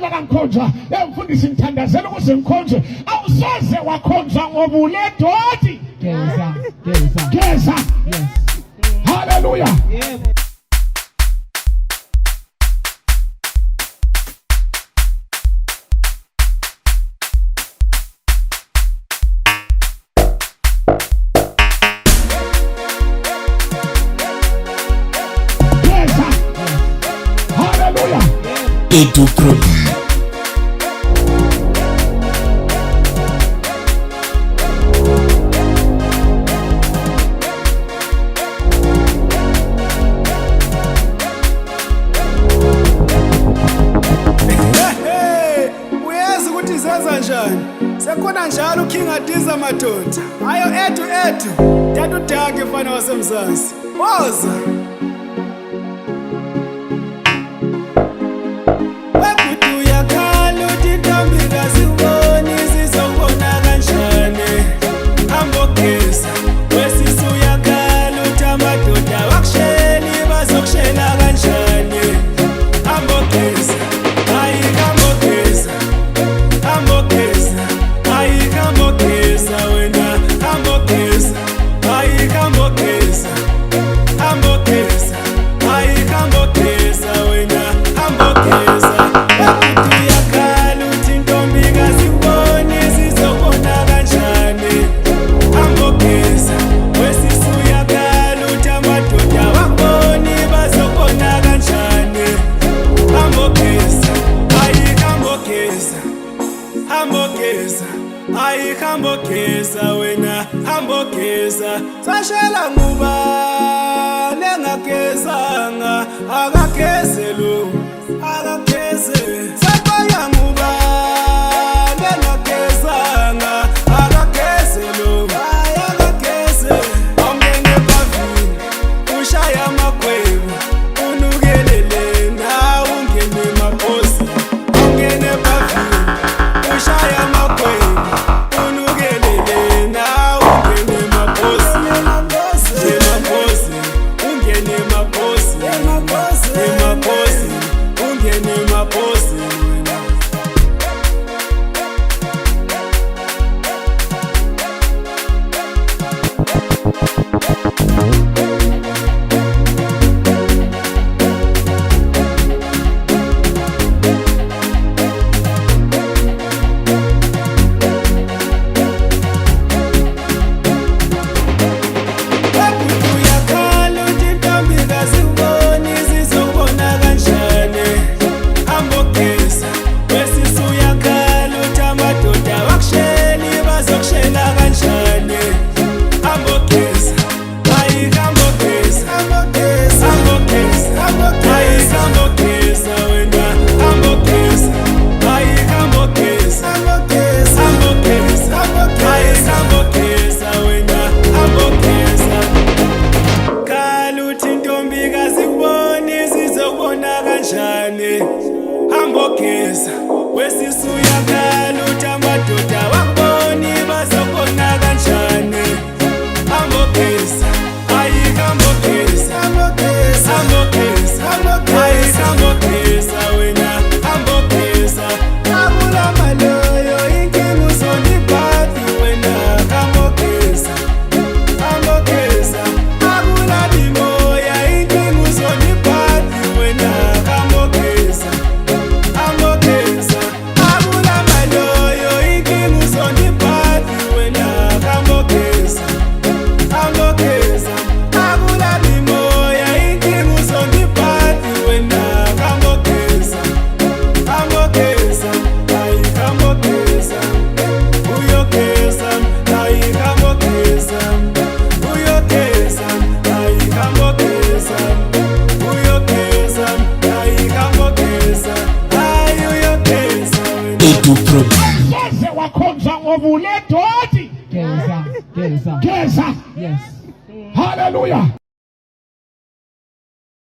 Amandla kaNkhonzwa emfundisi ngithandazela ukuze ngikhonze awusoze wakhonza ngoba uledoti. Geza. Geza. Yes. Hallelujah. Yeah. Et tout produit. Uyazi ukuthi zenza njani? Sekhona njalo ukhingathiza madoda. Ayo ethu tata udaki mfana wasemzansi. Woza. Hambogeza wena hambogeza sashela nguba nengagezanga akageze lo akageze sakwaya nguba nengagezanga akageze lo akageze ongene pavini ushaya magwebu unukelele na ungene maposi ongene pavini ushaya magwebu Hambogeza wesisu yakhala uthi amadoda wakuboni bazobona kanjani. Hambogeza ayikambogeza hambogeza ayikambogeza wena hambogeza akula maloyo inkinga uzoniphathi wena hambogeza akula bimoya inkinga uzoniphathi wena hambogeza akula maloyo inkinga uzoniphathi wena hambogeza akula bimoya inkinga uzoniphathi wena hambogeza ayikambogeza uyogeza ayikambogeza uyogeza ayikambogeza uyogeza ayikambogeza ayuyogeza Et tout produit. Awusoze wakhonza ngoba uledoti. Geza. Geza. Yes. Hallelujah.